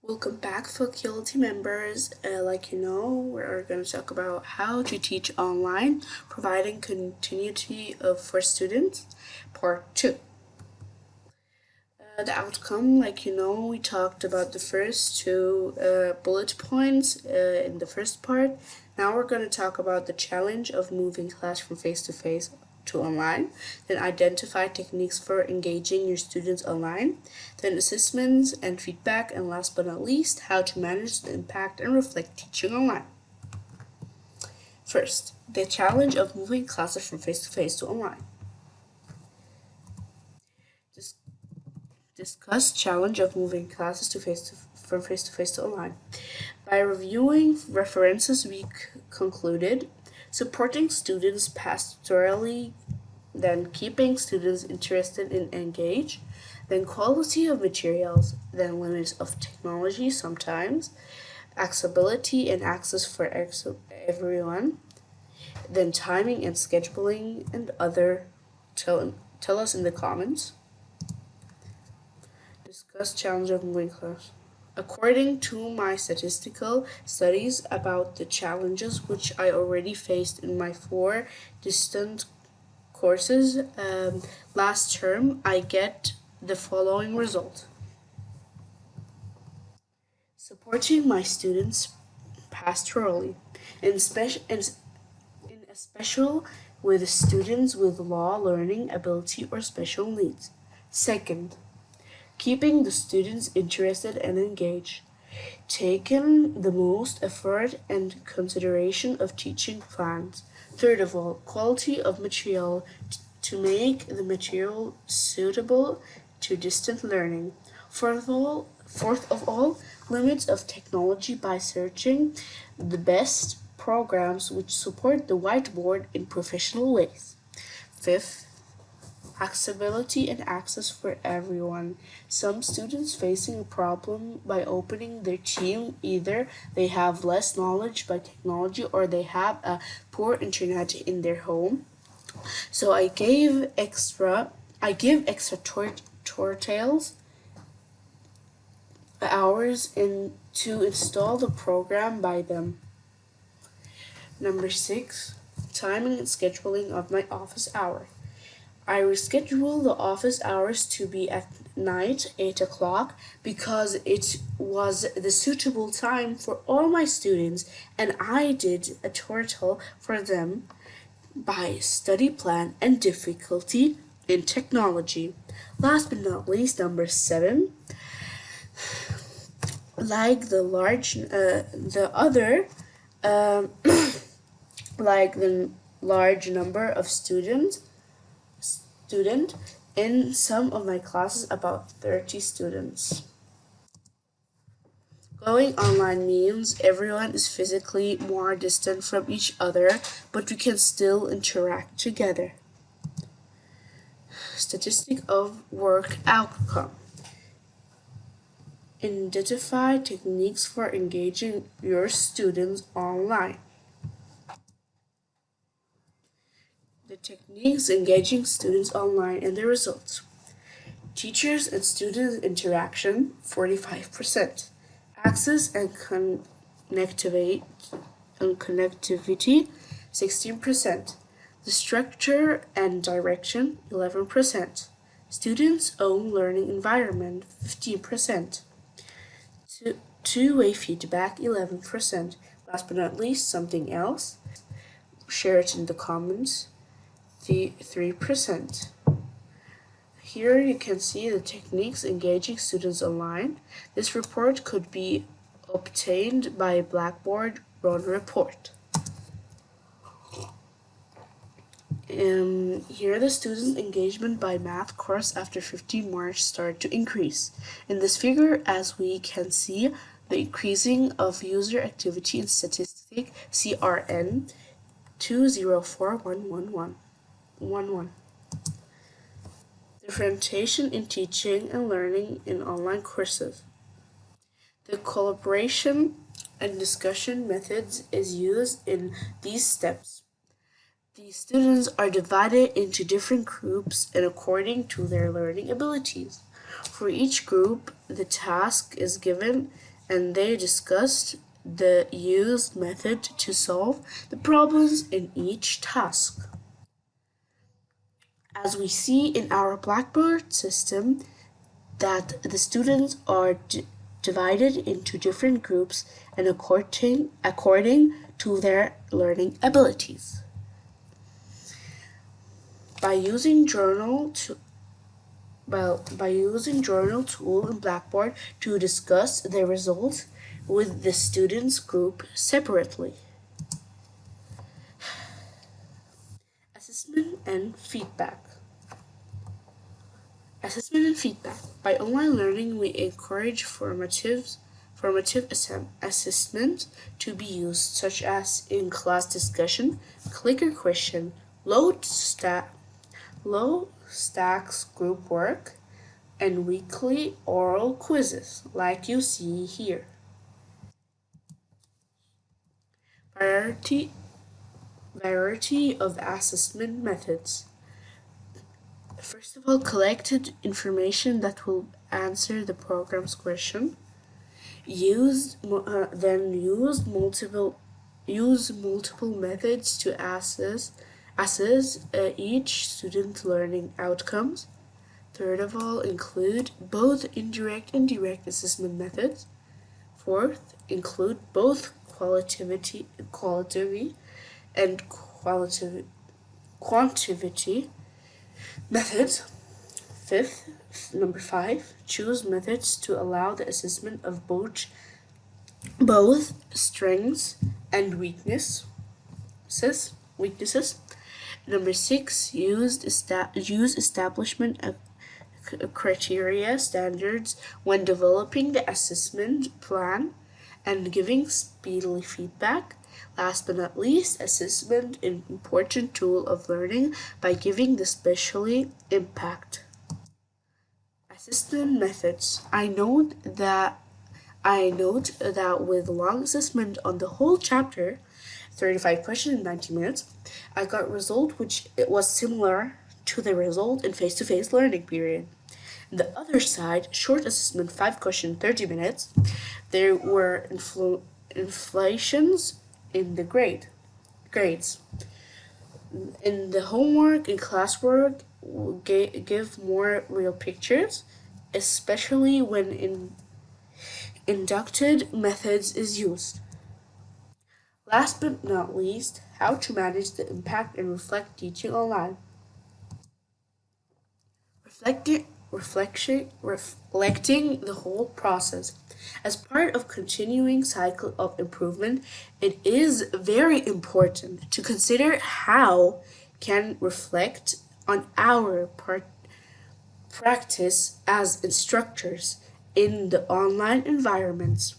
Welcome back, faculty members. We're going to talk about how to teach online, providing continuity for students, part 2. The outcome, we talked about the first two bullet points in the first part. Now we're going to talk about the challenge of moving class from face to face to online, then identify techniques for engaging your students online, then assessments and feedback, and last but not least, how to manage the impact and reflect teaching online. First, the challenge of moving classes from face to face to online. Discuss challenge of moving classes from face to face to online. By reviewing references, we concluded supporting students pastorally, then keeping students interested and engaged, then quality of materials, then limits of technology sometimes, accessibility and access for everyone, then timing and scheduling and other. Tell us in the comments. Discuss challenge of moving class. According to my statistical studies about the challenges which I already faced in my 4 distant courses last term, I get the following result. Supporting my students pastorally, in especial with students with low learning ability or special needs. Second, keeping the students interested and engaged, taking the most effort and consideration of teaching plans. Third of all, quality of material to make the material suitable to distant learning. Fourth of all, limits of technology by searching the best programs which support the whiteboard in professional ways. Fifth, accessibility and access for everyone. Some students facing a problem by opening their team, either they have less knowledge by technology or they have a poor internet in their home. So I give extra tutorials hours to install the program by them. Number 6, timing and scheduling of my office hour. I rescheduled the office hours to be at night, 8 o'clock, because it was the suitable time for all my students, and I did a tutorial for them by study plan and difficulty in technology. Last but not least, number 7, like the large number of student in some of my classes, about 30 students. Going online means everyone is physically more distant from each other, but we can still interact together. Statistic of work outcome. Identify techniques for engaging your students online. The techniques engaging students online and the results. Teachers and students interaction, 45%. Access and connectivity, 16%. The structure and direction, 11%. Students' own learning environment, 15%. Two-way feedback, 11%. Last but not least, something else. Share it in the comments, 3%. Here you can see the techniques engaging students online. This report could be obtained by a Blackboard run report. Here the student engagement by math course after 15 March started to increase. In this figure, as we can see, the increasing of user activity in statistic CRN 2041111. Differentiation in teaching and learning in online courses. The collaboration and discussion methods is used in these steps. The students are divided into different groups and according to their learning abilities. For each group, the task is given and they discussed the used method to solve the problems in each task. As we see in our Blackboard system, that the students are divided into different groups and according to their learning abilities. By using journal tool in Blackboard to discuss the results with the students group separately. Assessment and feedback. Assessment and feedback. By online learning, we encourage formative assessment to be used, such as in class discussion, clicker question, low stacks group work, and weekly oral quizzes, like you see here. Variety of assessment methods. First of all, collected information that will answer the program's question. Use multiple methods to assess each student learning outcomes. Third of all, include both indirect and direct assessment methods. Fourth, include both qualitative and quantitative methods. Fifth, number 5, choose methods to allow the assessment of both strengths and weaknesses. Number 6, use establishment of criteria standards when developing the assessment plan and giving speedily feedback. Last but not least, assessment an important tool of learning by giving the specially impact. Assessment methods. I note that with long assessment on the whole chapter, 35 questions in 90 minutes, I got a result which it was similar to the result in face-to-face learning period. On the other side, short assessment, 5 questions, 30 minutes, there were inflations in the grades. In the homework and classwork, give more real pictures, especially when inducted methods is used. Last but not least, how to manage the impact and reflect teaching online. Reflecting the whole process. As part of continuing cycle of improvement, it is very important to consider how can reflect on our practice as instructors in the online environments.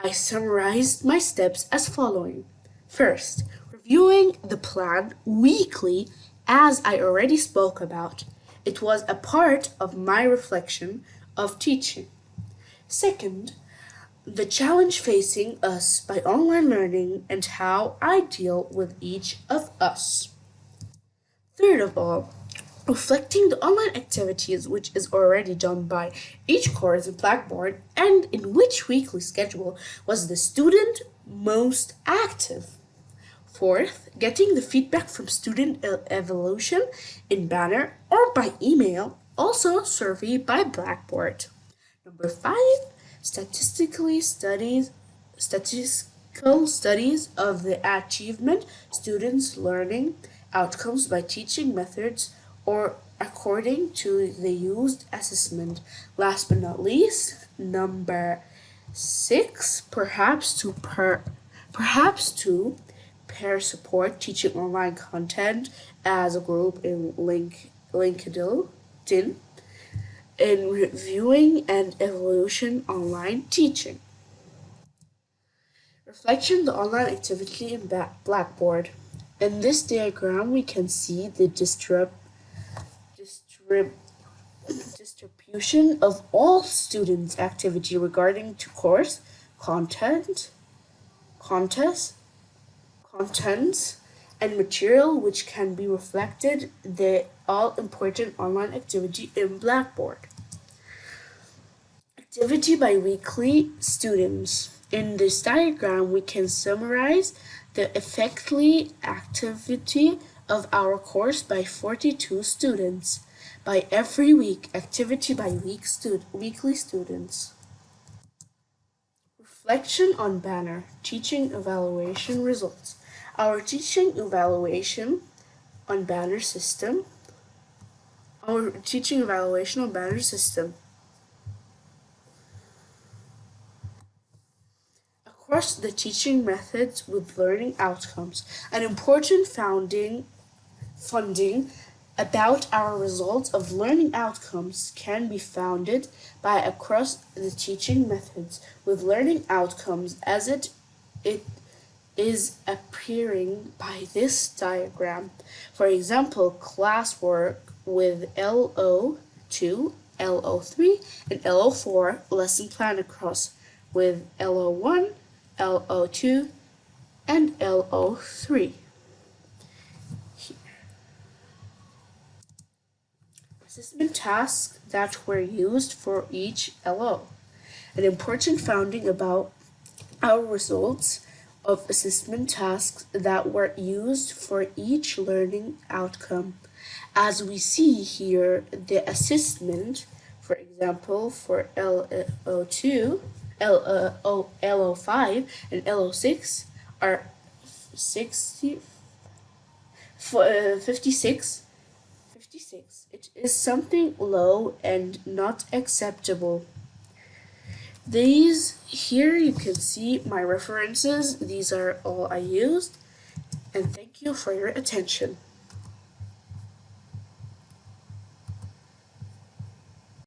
I summarized my steps as following. First, reviewing the plan weekly as I already spoke about. It was a part of my reflection of teaching. Second, the challenge facing us by online learning and how I deal with each of us. Third of all, reflecting the online activities which is already done by each course in Blackboard and in which weekly schedule was the student most active. Fourth, getting the feedback from student evaluation in banner or by email, also survey by Blackboard. Number 5, statistical studies of the achievement students' learning outcomes by teaching methods or according to the used assessment. Last but not least, number 6, perhaps to pair support teaching online content as a group in LinkedIn in reviewing and evaluation online teaching. Reflection the online activity in Blackboard. In this diagram, we can see the distribution of all students' activity regarding to course, contents, and material which can be reflected the all-important online activity in Blackboard. Activity by weekly students. In this diagram, we can summarize the effectively activity of our course by 42 students. By every week, activity by weekly students. Reflection on banner, teaching evaluation results. Our teaching evaluation on banner system. Our teaching evaluation on banner system. Across the teaching methods with learning outcomes, an important funding about our results of learning outcomes can be founded by across the teaching methods with learning outcomes as it is appearing by this diagram. For example, classwork with LO2, LO3, and LO4, lesson plan across with LO1, LO2, and LO3. Assessment tasks that were used for each LO. An important finding about our results of assessment tasks that were used for each learning outcome. As we see here, the assessment, for example, for LO2, LO5, and LO6 are 56. It is something low and not acceptable. Here you can see my references. These are all I used. And thank you for your attention.